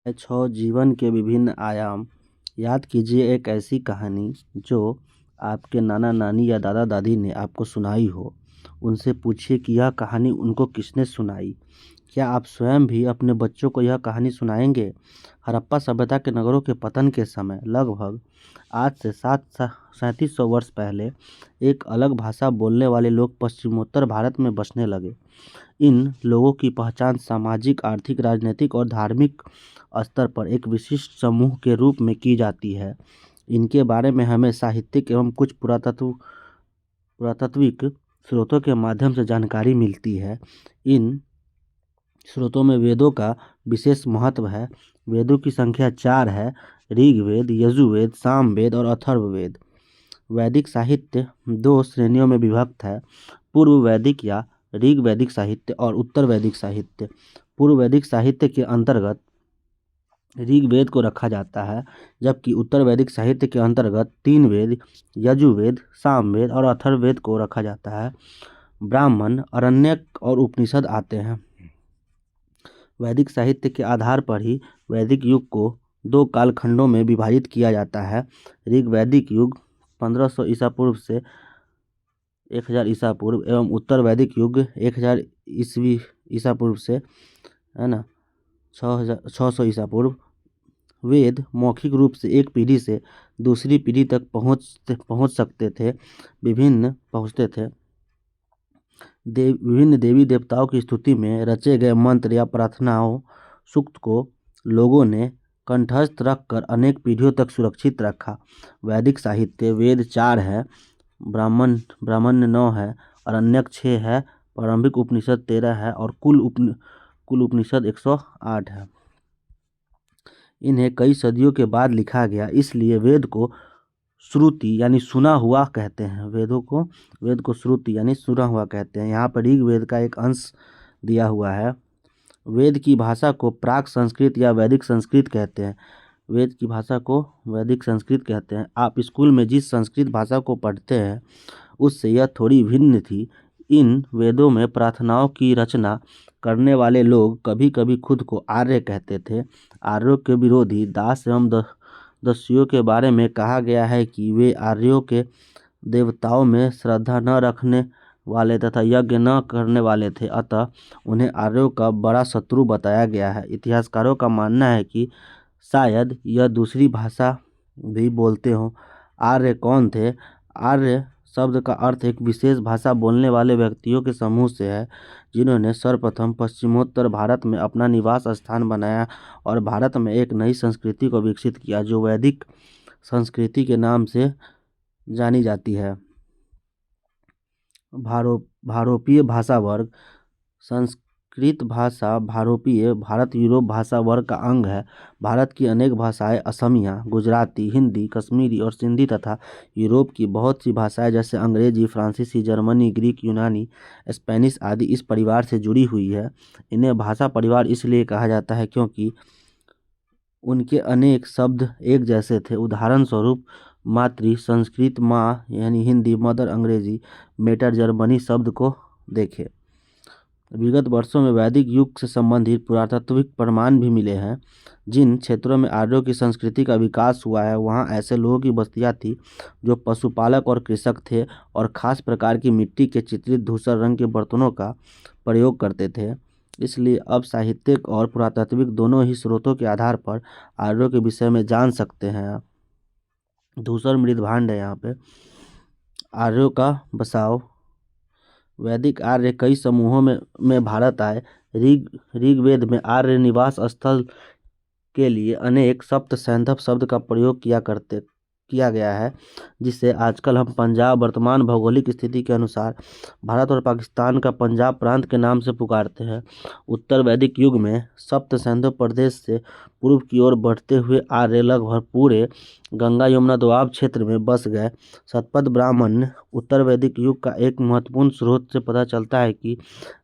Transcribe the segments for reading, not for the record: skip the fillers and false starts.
छः जीवन के विभिन्न आयाम। याद कीजिए एक ऐसी कहानी जो आपके नाना नानी या दादा दादी ने आपको सुनाई हो। उनसे पूछिए कि यह कहानी उनको किसने सुनाई। क्या आप स्वयं भी अपने बच्चों को यह कहानी सुनाएंगे? हड़प्पा सभ्यता के नगरों के पतन के समय लगभग आज से 3700 वर्ष पहले एक अलग भाषा बोलने वाले लोग पश्चिमोत्तर भारत में बसने लगे। इन लोगों की पहचान सामाजिक, आर्थिक, राजनीतिक और धार्मिक स्तर पर एक विशिष्ट समूह के रूप में की जाती है। इनके बारे में हमें साहित्यिक एवं कुछ पुरातात्विक स्रोतों के माध्यम से जानकारी मिलती है। इन स्रोतों में वेदों का विशेष महत्व है। वेदों की संख्या 4 है: ऋग्वेद, यजुर्वेद, सामवेद और अथर्ववेद। वैदिक साहित्य 2 श्रेणियों में विभक्त है: पूर्व वैदिक या ऋग्वैदिक साहित्य और उत्तर वैदिक साहित्य। पूर्व वैदिक साहित्य के अंतर्गत ऋग्वेद को रखा जाता है, जबकि उत्तर वैदिक साहित्य के अंतर्गत 3 वेद यजुर्वेद, सामवेद और अथर्ववेद को रखा जाता है। ब्राह्मण, आरण्यक और उपनिषद आते हैं। वैदिक साहित्य के आधार पर ही वैदिक युग को 2 कालखंडों में विभाजित किया जाता है: ऋग्वैदिक युग 1500 ईसा पूर्व से 1000 ईसा पूर्व एवं उत्तर वैदिक युग 1000 ईसा पूर्व से 600 ईसा पूर्व। वेद मौखिक रूप से एक पीढ़ी से दूसरी पीढ़ी तक पहुंच सकते थे। विभिन्न देवी देवताओं की स्तुति में रचे गए मंत्र या प्रार्थनाओं सूक्त को लोगों ने कंठस्थ रखकर अनेक पीढ़ियों तक सुरक्षित रखा। वैदिक साहित्य वेद 4 है, ब्राह्मण्य 9 है, आरण्यक 6 है, प्रारंभिक उपनिषद 13 है और कुल उपनिषद 108 है। इन्हें कई सदियों के बाद लिखा गया, इसलिए वेद को श्रुति यानी सुना हुआ कहते हैं। वेद को श्रुति यानी सुना हुआ कहते हैं। यहाँ पर ऋग्वेद का एक अंश दिया हुआ है। वेद की भाषा को प्राक संस्कृत या वैदिक संस्कृत कहते हैं। वेद की भाषा को वैदिक संस्कृत कहते हैं। आप स्कूल में जिस संस्कृत भाषा को पढ़ते हैं उससे यह थोड़ी भिन्न थी। इन वेदों में प्रार्थनाओं की रचना करने वाले लोग कभी कभी खुद को आर्य कहते थे। आर्यों के विरोधी दास एवं दस्युओं के बारे में कहा गया है कि वे आर्यों के देवताओं में श्रद्धा न रखने वाले तथा यज्ञ न करने वाले थे, अतः उन्हें आर्यों का बड़ा शत्रु बताया गया है। इतिहासकारों का मानना है कि शायद यह दूसरी भाषा भी बोलते हों। आर्य कौन थे? आर्य शब्द का अर्थ एक विशेष भाषा बोलने वाले व्यक्तियों के समूह से है, जिन्होंने सर्वप्रथम पश्चिमोत्तर भारत में अपना निवास स्थान बनाया और भारत में एक नई संस्कृति को विकसित किया जो वैदिक संस्कृति के नाम से जानी जाती है। भारोपीय भाषा वर्ग। संस्कृत भाषा भारोपीय भारत यूरोप भाषा वर्ग का अंग है। भारत की अनेक भाषाएं असमिया, गुजराती, हिंदी, कश्मीरी और सिंधी तथा यूरोप की बहुत सी भाषाएं जैसे अंग्रेजी, फ्रांसीसी, जर्मनी, ग्रीक, यूनानी, स्पेनिश आदि इस परिवार से जुड़ी हुई है। इन्हें भाषा परिवार इसलिए कहा जाता है क्योंकि उनके अनेक शब्द एक जैसे थे। उदाहरण स्वरूप मातृ संस्कृत माँ यानी हिंदी, मदर अंग्रेजी, मेटर जर्मनी शब्द को देखें। विगत वर्षों में वैदिक युग से संबंधित पुरातात्विक प्रमाण भी मिले हैं। जिन क्षेत्रों में आर्यों की संस्कृति का विकास हुआ है वहाँ ऐसे लोगों की बस्तियाँ थी जो पशुपालक और कृषक थे और खास प्रकार की मिट्टी के चित्रित धूसर रंग के बर्तनों का प्रयोग करते थे। इसलिए अब साहित्यिक और पुरातात्विक दोनों ही स्रोतों के आधार पर आर्यों के विषय में जान सकते हैं। धूसर मृदभांड है यहाँ पे। आर्यों का बसाव। वैदिक आर्य कई समूहों में भारत आए। ऋग्वेद में आर्य निवास स्थल के लिए अनेक सप्त सैंधव शब्द का प्रयोग किया गया है, जिसे आजकल हम पंजाब वर्तमान भौगोलिक स्थिति के अनुसार भारत और पाकिस्तान का पंजाब प्रांत के नाम से पुकारते हैं। उत्तर वैदिक युग में सप्त सैंधव प्रदेश से पूर्व की ओर बढ़ते हुए आर्य लगभग पूरे गंगा यमुना दोआब क्षेत्र में बस गए। शतपथ ब्राह्मण उत्तर वैदिक युग का एक महत्वपूर्ण स्रोत से पता चलता है कि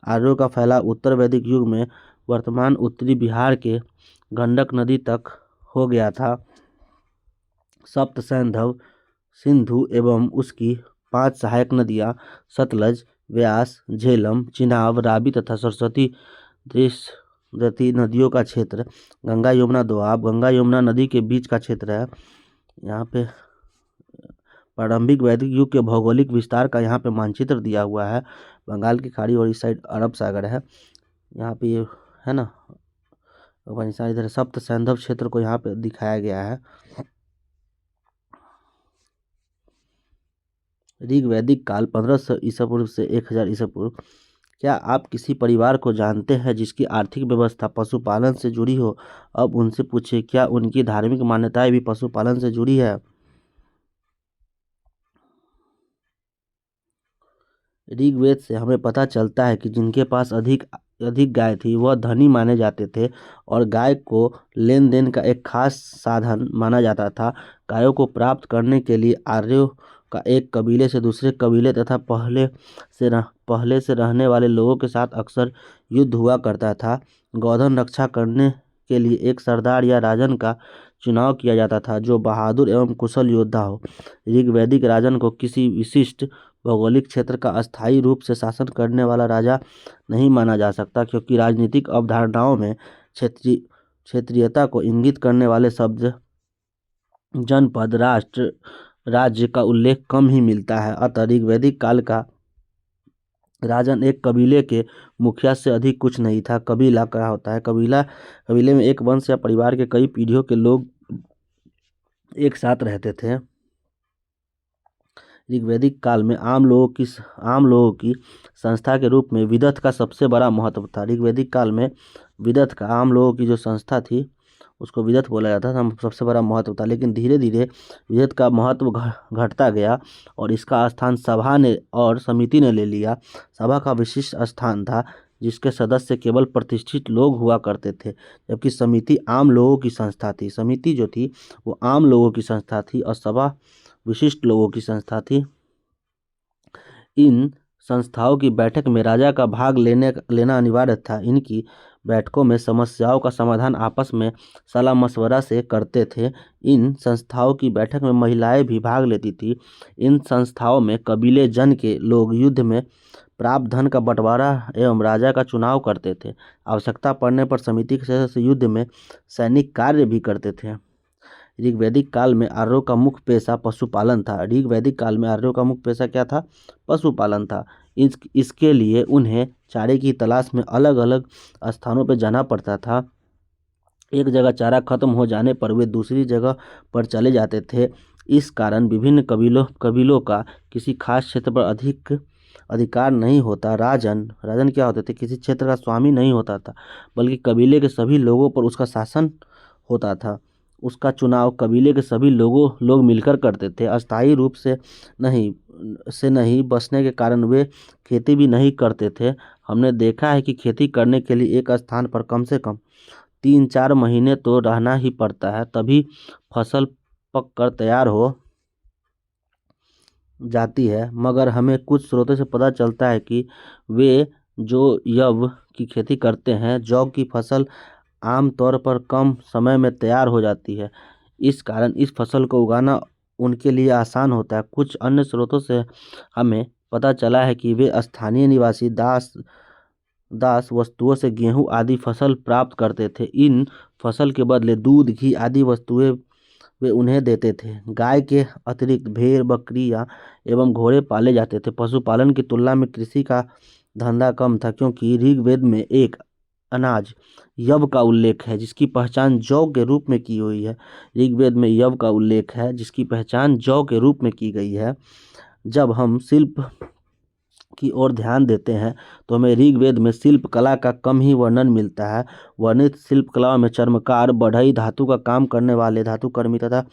आर्यों का फैलाव उत्तर वैदिक युग में वर्तमान उत्तरी बिहार के गंडक नदी तक हो गया था। सप्त सैंधव सिंधु एवं उसकी 5 सहायक नदियाँ सतलज, व्यास, झेलम, चिनाब, रावी तथा सरस्वती देश रहती नदियों का क्षेत्र, गंगा यमुना दोआब, गंगा यमुना नदी के बीच का क्षेत्र है। यहाँ पे प्रारंभिक वैदिक युग के भौगोलिक विस्तार का यहाँ पे मानचित्र दिया हुआ है। बंगाल की खाड़ी और इस साइड अरब सागर है। यहाँ पे ये है ना अफगानिस्तान, इधर सप्त सैंधव क्षेत्र को यहाँ पे दिखाया गया है। ऋग वैदिक काल 1500 ईसा पूर्व से 1000 ईसा पूर्व। क्या आप किसी परिवार को जानते हैं जिसकी आर्थिक व्यवस्था पशुपालन से जुड़ी हो? अब उनसे पूछे क्या उनकी धार्मिक मान्यताएं भी पशुपालन से जुड़ी है। ऋग्वेद से हमें पता चलता है कि जिनके पास अधिक अधिक गाय थी वह धनी माने जाते थे और गाय को लेन देन का एक खास साधन माना जाता था। गायों को प्राप्त करने के लिए आर्यों का एक कबीले से दूसरे कबीले तथा पहले से रहने वाले लोगों के साथ अक्सर युद्ध हुआ करता था। गौधन रक्षा करने के लिए एक सरदार या राजन का चुनाव किया जाता था जो बहादुर एवं कुशल योद्धा हो। ऋग्वैदिक राजन को किसी विशिष्ट भौगोलिक क्षेत्र का अस्थायी रूप से शासन करने वाला राजा नहीं माना जा सकता, क्योंकि राजनीतिक अवधारणाओं में क्षेत्रीयता को इंगित करने वाले शब्द जनपद, राष्ट्र, राज्य का उल्लेख कम ही मिलता है। अतः ऋग्वैदिक काल का राजन एक कबीले के मुखिया से अधिक कुछ नहीं था। कबीला क्या होता है? कबीले में एक वंश या परिवार के कई पीढ़ियों के लोग एक साथ रहते थे। ऋग्वैदिक काल में आम लोगों की संस्था के रूप में विदथ का सबसे बड़ा महत्व था। ऋग्वैदिक काल में विदथ का आम लोगों की जो संस्था थी उसको विदथ बोला जाता था, सबसे बड़ा महत्व था। लेकिन धीरे धीरे विदथ का महत्व घटता गया और इसका स्थान सभा ने और समिति ने ले लिया। सभा का विशिष्ट स्थान था जिसके सदस्य केवल प्रतिष्ठित लोग हुआ करते थे, जबकि समिति आम लोगों की संस्था थी। समिति जो थी वो आम लोगों की संस्था थी और सभा विशिष्ट लोगों की संस्था थी। इन संस्थाओं की बैठक में राजा का भाग लेना अनिवार्य था। इनकी बैठकों में समस्याओं का समाधान आपस में सलाह मशवरा से करते थे। इन संस्थाओं की बैठक में महिलाएं भी भाग लेती थी। इन संस्थाओं में कबीले जन के लोग युद्ध में प्राप्त धन का बंटवारा एवं राजा का चुनाव करते थे। आवश्यकता पड़ने पर समिति के सदस्य युद्ध में सैनिक कार्य भी करते थे। ऋग्वैदिक काल में आर्यों का मुख्य पेशा पशुपालन था। ऋग्वैदिक काल में आर्यों का मुख्य पेशा क्या था? पशुपालन था। इसके लिए उन्हें चारे की तलाश में अलग अलग स्थानों पर जाना पड़ता था। एक जगह चारा खत्म हो जाने पर वे दूसरी जगह पर चले जाते थे। इस कारण विभिन्न कबीलों का किसी खास क्षेत्र पर अधिक अधिकार नहीं होता। राजन क्या होते थे? किसी क्षेत्र का स्वामी नहीं होता था, बल्कि कबीले के सभी लोगों पर उसका शासन होता था। उसका चुनाव कबीले के सभी लोग मिलकर करते थे। अस्थायी रूप से नहीं बसने के कारण वे खेती भी नहीं करते थे। हमने देखा है कि खेती करने के लिए एक स्थान पर कम से कम 3-4 महीने तो रहना ही पड़ता है, तभी फसल पक कर तैयार हो जाती है। मगर हमें कुछ स्रोतों से पता चलता है कि वे जो यव की खेती करते हैं, जौ की फसल आमतौर पर कम समय में तैयार हो जाती है। इस कारण इस फसल को उगाना उनके लिए आसान होता है। कुछ अन्य स्रोतों से हमें पता चला है कि वे स्थानीय निवासी दास वस्तुओं से गेहूं आदि फसल प्राप्त करते थे। इन फसल के बदले दूध, घी आदि वस्तुएं वे उन्हें देते थे। गाय के अतिरिक्त भेड़, बकरियां एवं घोड़े पाले जाते थे। पशुपालन की तुलना में कृषि का धंधा कम था, क्योंकि ऋग्वेद में एक अनाज यव का उल्लेख है जिसकी पहचान जौ के रूप में की हुई है। ऋग्वेद में यव का उल्लेख है जिसकी पहचान जौ के रूप में की गई है। जब हम शिल्प की ओर ध्यान देते हैं तो हमें ऋग्वेद में शिल्प कला का कम ही वर्णन मिलता है। वर्णित शिल्प कलाओं में चर्मकार, बढ़ई, धातु का काम करने वाले धातुकर्मी तथा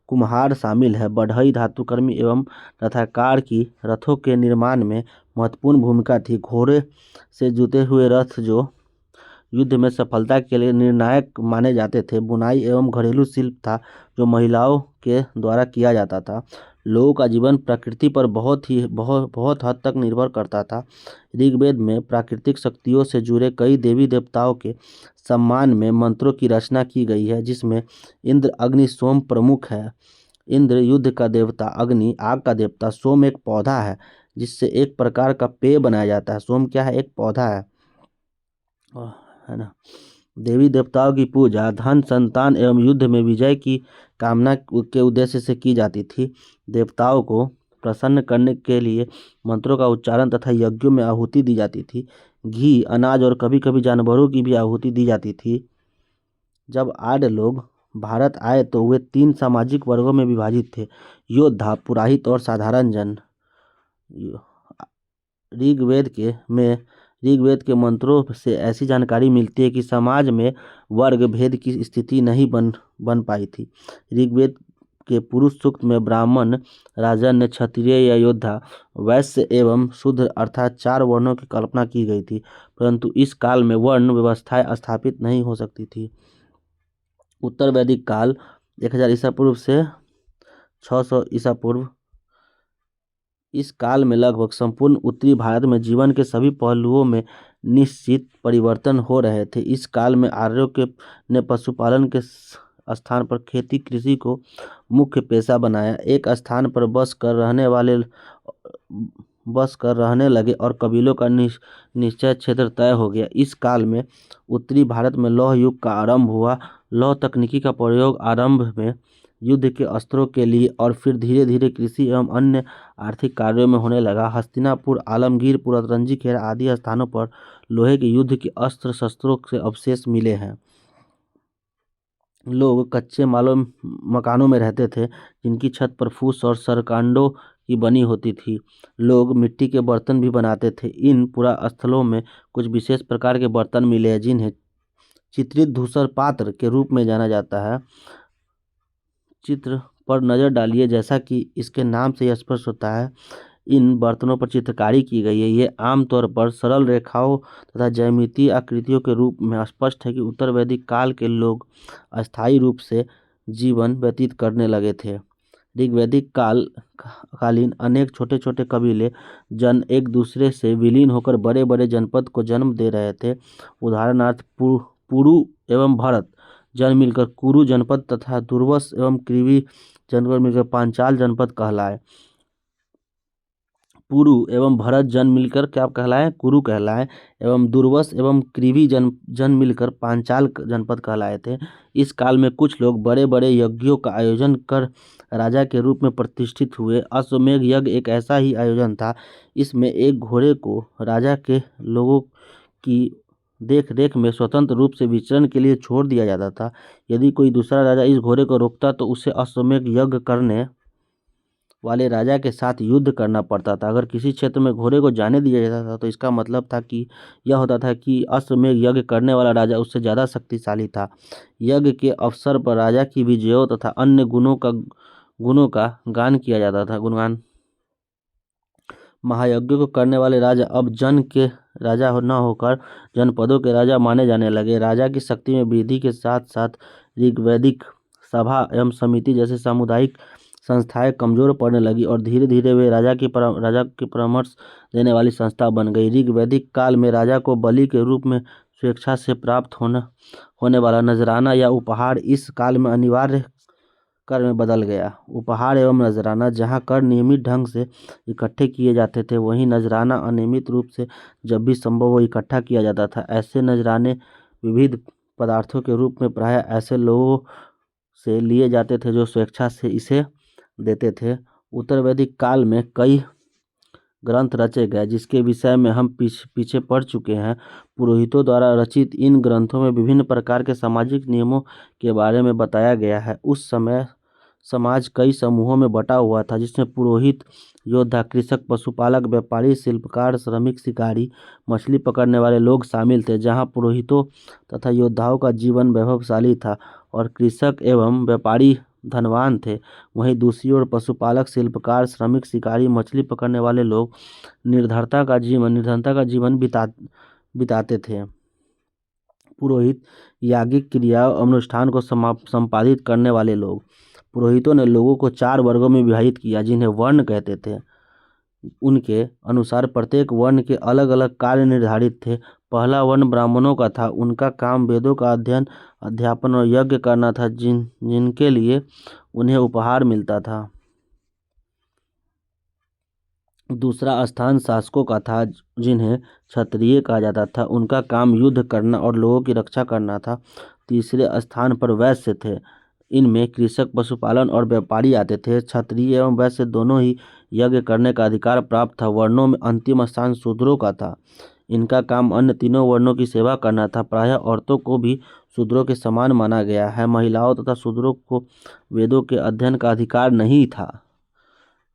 कुम्हार शामिल है। बढ़ई धातुकर्मी एवं रथाकार की रथों के निर्माण में महत्वपूर्ण भूमिका थी। घोड़े से जुते हुए रथ जो युद्ध में सफलता के लिए निर्णायक माने जाते थे। बुनाई एवं घरेलू शिल्प था जो महिलाओं के द्वारा किया जाता था। लोगों का जीवन प्रकृति पर बहुत हद तक निर्भर करता था। ऋग्वेद में प्राकृतिक शक्तियों से जुड़े कई देवी देवताओं के सम्मान में मंत्रों की रचना की गई है, जिसमें इंद्र, अग्नि, सोम प्रमुख है। इंद्र युद्ध का देवता, अग्नि आग का देवता, सोम एक पौधा है जिससे एक प्रकार का पेय बनाया जाता है। सोम क्या है? एक पौधा है ना। देवी देवताओं की पूजा धन, संतान एवं युद्ध में विजय की कामना के उद्देश्य से की जाती थी। देवताओं को प्रसन्न करने के लिए मंत्रों का उच्चारण तथा यज्ञों में आहुति दी जाती थी। घी, अनाज और कभी कभी जानवरों की भी आहुति दी जाती थी। जब आर्य लोग भारत आए तो वे 3 सामाजिक वर्गों में विभाजित थे: योद्धा, पुरोहित और साधारण जन। ऋग्वेद के में ऋग्वेद के मंत्रों से ऐसी जानकारी मिलती है कि समाज में वर्ग भेद की स्थिति नहीं बन पाई थी। ऋग्वेद के पुरुष सूक्त में ब्राह्मण, राजन्य, क्षत्रिय या योद्धा, वैश्य एवं शूद्र अर्थात 4 वर्णों की कल्पना की गई थी, परंतु इस काल में वर्ण व्यवस्थाएं स्थापित नहीं हो सकती थी। उत्तर वैदिक काल 1000 ईसा पूर्व से 600 ईसा पूर्व, इस काल में लगभग संपूर्ण उत्तरी भारत में जीवन के सभी पहलुओं में निश्चित परिवर्तन हो रहे थे। इस काल में आर्यों ने पशुपालन के स्थान पर खेती कृषि को मुख्य पेशा बनाया। एक स्थान पर बस कर रहने लगे और कबीलों का निश्चय क्षेत्र तय हो गया। इस काल में उत्तरी भारत में लौह युग का आरंभ हुआ। लौह तकनीकी का प्रयोग आरंभ में युद्ध के अस्त्रों के लिए और फिर धीरे धीरे कृषि एवं अन्य आर्थिक कार्यों में होने लगा। हस्तिनापुर, आलमगीरपुर, अतरंजी खेरा आदि स्थानों पर लोहे के युद्ध के अस्त्र शस्त्रों के अवशेष मिले हैं। लोग कच्चे मकानों में रहते थे जिनकी छत पर फूस और सरकांडों की बनी होती थी। लोग मिट्टी के बर्तन भी बनाते थे। इन पुरास्थलों में कुछ विशेष प्रकार के बर्तन मिले हैं जिन्हें चित्रित धूसर पात्र के रूप में जाना जाता है। चित्र पर नजर डालिए। जैसा कि इसके नाम से स्पष्ट होता है, इन बर्तनों पर चित्रकारी की गई है। ये आमतौर पर सरल रेखाओं तथा ज्यामितीय आकृतियों के रूप में स्पष्ट है कि उत्तर वैदिक काल के लोग अस्थायी रूप से जीवन व्यतीत करने लगे थे। ऋग्वैदिक कालीन अनेक छोटे छोटे कबीले जन एक दूसरे से विलीन होकर बड़े बड़े जनपद को जन्म दे रहे थे। उदाहरणार्थ पुरु एवं भरत जन मिलकर कुरु जनपद तथा दुर्वस एवं कृवि जनपद मिलकर पांचाल जनपद कहलाए। पुरु एवं भरत जन मिलकर क्या कहलाए? कुरु कहलाए। एवं दुर्वस एवं कृवि जन मिलकर पांचाल जनपद कहलाए थे। इस काल में कुछ लोग बड़े बड़े यज्ञों का आयोजन कर राजा के रूप में प्रतिष्ठित हुए। अश्वमेध यज्ञ एक ऐसा ही आयोजन था। इसमें एक घोड़े को राजा के लोगों की देख रेख में स्वतंत्र रूप से विचरण के लिए छोड़ दिया जाता था। यदि कोई दूसरा राजा इस घोड़े को रोकता तो उसे अश्वमेध यज्ञ करने वाले राजा के साथ युद्ध करना पड़ता था। अगर किसी क्षेत्र में घोड़े को जाने दिया जाता था तो इसका मतलब था कि यह होता था कि अश्वमेध यज्ञ करने वाला राजा उससे ज़्यादा शक्तिशाली था। यज्ञ के अवसर पर राजा की विजयों तथा अन्य गुणों का गान किया जाता था। गुणगान। महायज्ञों को करने वाले राजा अब जन के राजा न होकर जनपदों के राजा माने जाने लगे। राजा की शक्ति में वृद्धि के साथ साथ ऋग्वैदिक सभा एवं समिति जैसे सामुदायिक संस्थाएं कमजोर पड़ने लगी और धीरे धीरे वे राजा की परामर्श देने वाली संस्था बन गई। ऋग्वैदिक काल में राजा को बलि के रूप में स्वेच्छा से प्राप्त होने वाला नजराना या उपहार इस काल में अनिवार्य कर में बदल गया। उपहार एवं नजराना, जहाँ कर नियमित ढंग से इकट्ठे किए जाते थे, वहीं नजराना अनियमित रूप से जब भी संभव हो इकट्ठा किया जाता था। ऐसे नजराने विविध पदार्थों के रूप में प्रायः ऐसे लोगों से लिए जाते थे जो स्वेच्छा से इसे देते थे। उत्तर वैदिक काल में कई ग्रंथ रचे गए जिसके विषय में हम पीछे पढ़ चुके हैं। पुरोहितों द्वारा रचित इन ग्रंथों में विभिन्न प्रकार के सामाजिक नियमों के बारे में बताया गया है। उस समय समाज कई समूहों में बटा हुआ था जिसमें पुरोहित, योद्धा, कृषक, पशुपालक, व्यापारी, शिल्पकार, श्रमिक, शिकारी, मछली पकड़ने वाले लोग शामिल थे। जहाँ पुरोहितों तथा योद्धाओं का जीवन वैभवशाली था और कृषक एवं व्यापारी धनवान थे, वहीं दूसरी ओर पशुपालक, शिल्पकार, श्रमिक, शिकारी, मछली पकड़ने वाले लोग निर्धनता का जीवन बिताते थे। पुरोहित यागिक क्रियाओं अनुष्ठान को संपादित करने वाले लोग। पुरोहितों ने लोगों को 4 वर्गों में विभाजित किया जिन्हें वर्ण कहते थे। उनके अनुसार प्रत्येक वर्ण के अलग अलग कार्य निर्धारित थे। पहला वर्ण ब्राह्मणों का था। उनका काम वेदों का अध्ययन, अध्यापन और यज्ञ करना था जिनके लिए उन्हें उपहार मिलता था। दूसरा स्थान शासकों का था, जिन्हें क्षत्रिय कहा जाता था। उनका काम युद्ध करना और लोगों की रक्षा करना था। तीसरे स्थान पर वैश्य थे। इनमें कृषक, पशुपालन और व्यापारी आते थे। क्षत्रिय एवं वैश्य दोनों ही यज्ञ करने का अधिकार प्राप्त था। वर्णों में अंतिम स्थान शूद्रों का था। इनका काम अन्य तीनों वर्णों की सेवा करना था। प्रायः औरतों को भी शूद्रों के समान माना गया है। महिलाओं तथा शूद्रों को वेदों के अध्ययन का अधिकार नहीं था।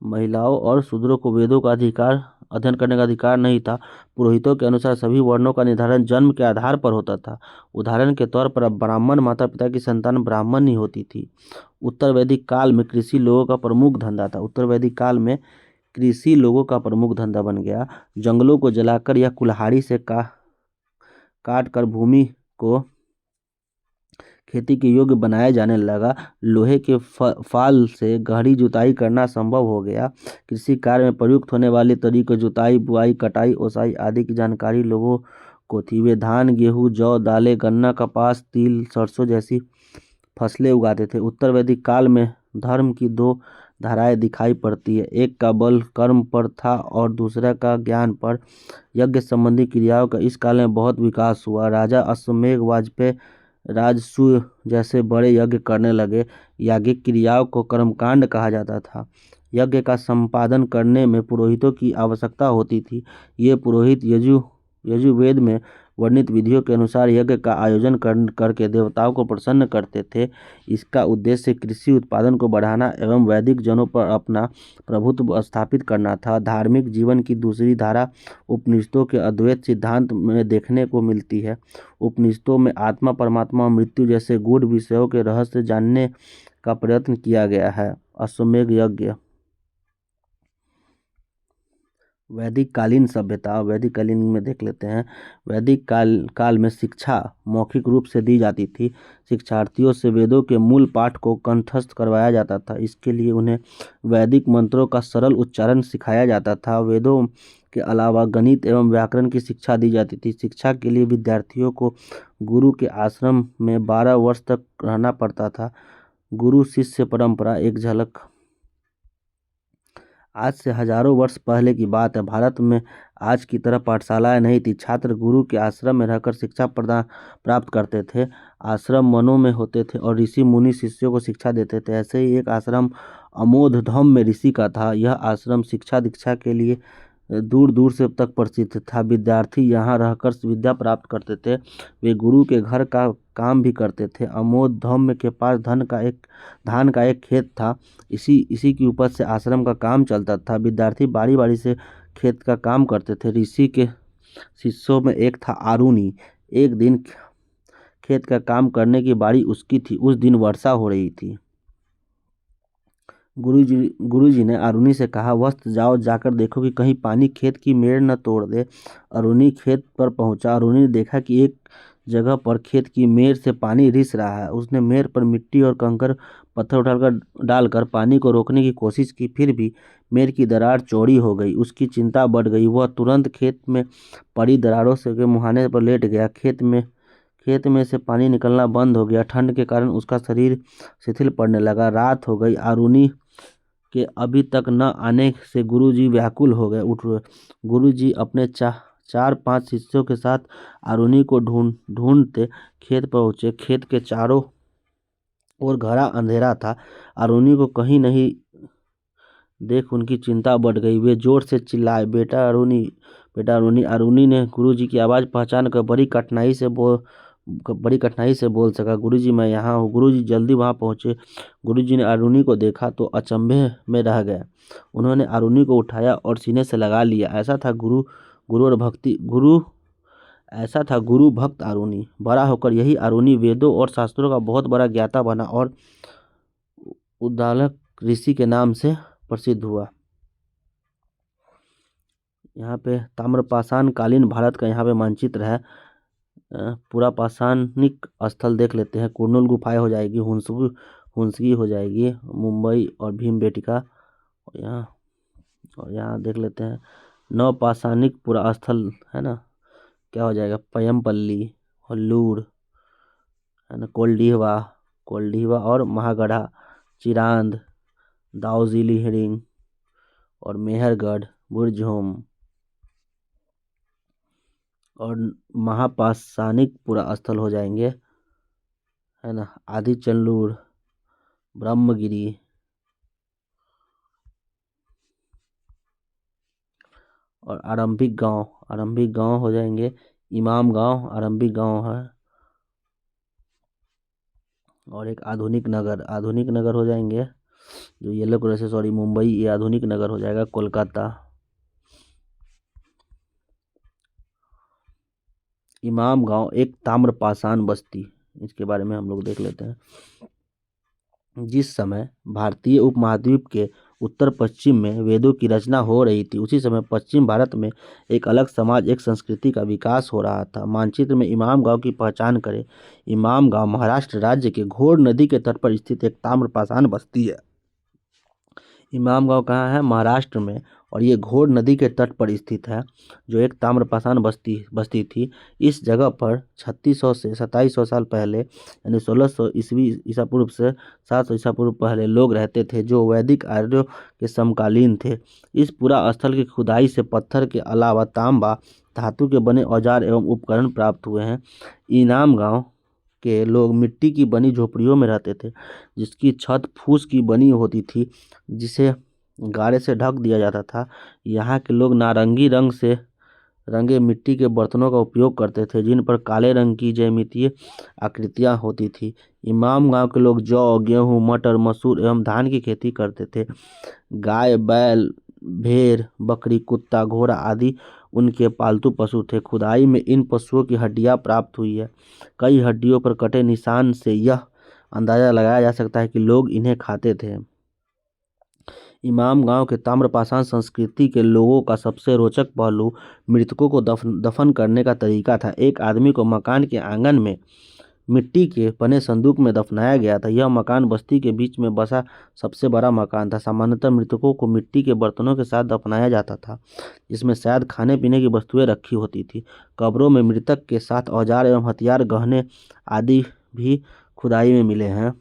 महिलाओं और शूद्रों को वेदों का अधिकार अध्ययन करने का अधिकार नहीं था। पुरोहितों के अनुसार सभी वर्णों का निर्धारण जन्म के आधार पर होता था। उदाहरण के तौर पर ब्राह्मण माता पिता की संतान ब्राह्मण ही होती थी। उत्तर वैदिक काल में कृषि लोगों का प्रमुख धंधा था। उत्तर वैदिक काल में कृषि लोगों का प्रमुख धंधा बन गया। जंगलों को जलाकर या कुल्हाड़ी से काट कर भूमि को खेती के योग्य बनाया जाने लगा। लोहे के फाल से गहरी जुताई करना संभव हो गया। कृषि कार्य में प्रयुक्त होने वाले तरीकों जुताई, बुआई, कटाई, ओसाई आदि की जानकारी लोगों को थी। वे धान, गेहूं, जौ, दालें, गन्ना, कपास, तिल, सरसों जैसी फसलें उगाते थे। उत्तर वैदिक काल में धर्म की दो धाराएं दिखाई पड़ती है। एक का बल कर्म पर था और दूसरा का ज्ञान पर। यज्ञ संबंधी क्रियाओं का इस काल में बहुत विकास हुआ। राजा अश्वमेध वाजपेयी राजसूय जैसे बड़े यज्ञ करने लगे। याज्ञिक क्रियाओं को कर्मकांड कहा जाता था। यज्ञ का संपादन करने में पुरोहितों की आवश्यकता होती थी। ये पुरोहित यजुर्वेद में वर्णित विधियों के अनुसार यज्ञ का आयोजन करके देवताओं को प्रसन्न करते थे। इसका उद्देश्य कृषि उत्पादन को बढ़ाना एवं वैदिक जनों पर अपना प्रभुत्व स्थापित करना था। धार्मिक जीवन की दूसरी धारा उपनिषदों के अद्वैत सिद्धांत में देखने को मिलती है। उपनिषदों में आत्मा, परमात्मा और मृत्यु जैसे गूढ़ विषयों के रहस्य जानने का प्रयत्न किया गया है। अश्वमेध यज्ञ। वैदिक कालीन सभ्यता। वैदिक कालीन में देख लेते हैं। वैदिक काल में शिक्षा मौखिक रूप से दी जाती थी। शिक्षार्थियों से वेदों के मूल पाठ को कंठस्थ करवाया जाता था। इसके लिए उन्हें वैदिक मंत्रों का सरल उच्चारण सिखाया जाता था। वेदों के अलावा गणित एवं व्याकरण की शिक्षा दी जाती थी। शिक्षा के लिए विद्यार्थियों को गुरु के आश्रम में 12 वर्ष तक रहना पड़ता था। गुरु शिष्य परंपरा एक झलक। आज से हजारों वर्ष पहले की बात है। भारत में आज की तरह पाठशालाएं नहीं थी। छात्र गुरु के आश्रम में रहकर शिक्षा प्रदान प्राप्त करते थे। आश्रम वनों में होते थे और ऋषि मुनि शिष्यों को शिक्षा देते थे। ऐसे ही एक आश्रम अमोधधाम में ऋषि का था। यह आश्रम शिक्षा दीक्षा के लिए दूर दूर से तक प्रसिद्ध था। विद्यार्थी यहाँ रहकर विद्या प्राप्त करते थे। वे गुरु के घर का काम भी करते थे। अमोधधाम के पास धान का एक खेत था। इसी की उपज से आश्रम का काम चलता था। विद्यार्थी बारी बारी से खेत का काम करते थे। ऋषि के शिष्यों में एक था आरुणि। एक दिन खेत का काम करने की बारी उसकी थी। उस दिन वर्षा हो रही थी। गुरुजी ने आरुणि से कहा, वस्त जाओ, जाकर देखो कि कहीं पानी खेत की मेड़ न तोड़ दे। आरुणि खेत पर पहुंचा। आरुणि ने देखा कि एक जगह पर खेत की मेड़ से पानी रिस रहा है। उसने मेड़ पर मिट्टी और कंकड़ पत्थर उठाकर डालकर पानी को रोकने की कोशिश की। फिर भी मेड़ की दरार चौड़ी हो गई। उसकी चिंता बढ़ गई। वह तुरंत खेत में पड़ी दरारों से के मुहाने पर लेट गया। खेत में से पानी निकलना बंद हो गया। ठंड के कारण उसका शरीर शिथिल पड़ने लगा। रात हो गई। आरुणि के अभी तक न आने से गुरुजी व्याकुल हो गए। गुरुजी अपने 4-5 शिष्यों के साथ आरुणि को ढूंढते खेत पहुंचे। खेत के चारों ओर घना अंधेरा था। आरुणि को कहीं नहीं देख उनकी चिंता बढ़ गई। वे जोर से चिल्लाए, बेटा आरुणि, बेटा आरुणि। आरुणि ने गुरुजी की आवाज़ पहचान कर बड़ी कठिनाई से बोल सका, गुरुजी मैं यहाँ हूँ। गुरुजी जल्दी वहाँ पहुँचे। गुरुजी ने आरुणि को देखा तो अचंभे में रह गए। उन्होंने आरुणि को उठाया और सीने से लगा लिया। ऐसा था गुरु भक्त आरुणि। बड़ा होकर यही आरुणि वेदों और शास्त्रों का बहुत बड़ा ज्ञाता बना और उद्दालक ऋषि के नाम से प्रसिद्ध हुआ। यहाँ पे ताम्रपाषाण कालीन भारत का यहाँ पे मानचित्र है। पूरा पाषाणिक स्थल देख लेते हैं। कुरनूल गुफाएं हो जाएगी, हुंसगी हो जाएगी, मुंबई और भीमबेटका। और यहाँ देख लेते हैं नवपाषाणिक पूरा स्थल है ना, क्या हो जाएगा, पयमपल्ली, हल्लूर है ना, कोल्डीहवा और महागढ़ा, चिरांद, दाउजिली हिरिंग और मेहरगढ़, बुर्जहोम। और महापाषाणिक पूरा स्थल हो जाएंगे, है ना, आदिचनलूर, ब्रह्मगिरी और आरंभिक गांव हो जाएंगे, इमाम गांव आरंभिक गांव है। और एक आधुनिक नगर हो जाएंगे, जो येलो कलर से, सॉरी, मुंबई, ये आधुनिक नगर हो जाएगा, कोलकाता। इमाम गांव एक ताम्रपाषाण बस्ती, इसके बारे में हम लोग देख लेते हैं। जिस समय भारतीय उपमहाद्वीप के उत्तर पश्चिम में वेदों की रचना हो रही थी, उसी समय पश्चिम भारत में एक अलग समाज, एक संस्कृति का विकास हो रहा था। मानचित्र में इमाम गांव की पहचान करें। इमाम गांव महाराष्ट्र राज्य के घोड़ नदी के तट पर स्थित एक ताम्रपाषाण बस्ती है। इमाम गांव कहाँ है? महाराष्ट्र में, और ये घोड़ नदी के तट पर स्थित है, जो एक ताम्रपाषाण बस्ती थी। इस जगह पर 3600 से 2700 साल पहले, यानी 1600 ईस्वी ईसा पूर्व से 700 ईसा पूर्व पहले लोग रहते थे, जो वैदिक आर्यों के समकालीन थे। इस पूरा स्थल की खुदाई से पत्थर के अलावा तांबा धातु के बने औजार एवं उपकरण प्राप्त हुए हैं। इनाम गांव के लोग मिट्टी की बनी झोपड़ियों में रहते थे, जिसकी छत फूस की बनी होती थी, जिसे गारे से ढक दिया जाता था। यहाँ के लोग नारंगी रंग से रंगे मिट्टी के बर्तनों का उपयोग करते थे, जिन पर काले रंग की ज्यामितीय आकृतियाँ होती थी। इमाम गांव के लोग जौ, गेहूँ, मटर, मसूर एवं धान की खेती करते थे। गाय, बैल, भेड़, बकरी, कुत्ता, घोड़ा आदि उनके पालतू पशु थे। खुदाई में इन पशुओं की हड्डियां प्राप्त हुई है। कई हड्डियों पर कटे निशान से यह अंदाजा लगाया जा सकता है कि लोग इन्हें खाते थे। इमाम गांव के ताम्रपाषाण संस्कृति के लोगों का सबसे रोचक पहलू मृतकों को दफन करने का तरीका था। एक आदमी को मकान के आंगन में मिट्टी के बने संदूक में दफनाया गया था। यह मकान बस्ती के बीच में बसा सबसे बड़ा मकान था। सामान्यतः मृतकों को मिट्टी के बर्तनों के साथ दफनाया जाता था, जिसमें शायद खाने पीने की वस्तुएं रखी होती थी। कब्रों में मृतक के साथ औजार एवं हथियार, गहने आदि भी खुदाई में मिले हैं।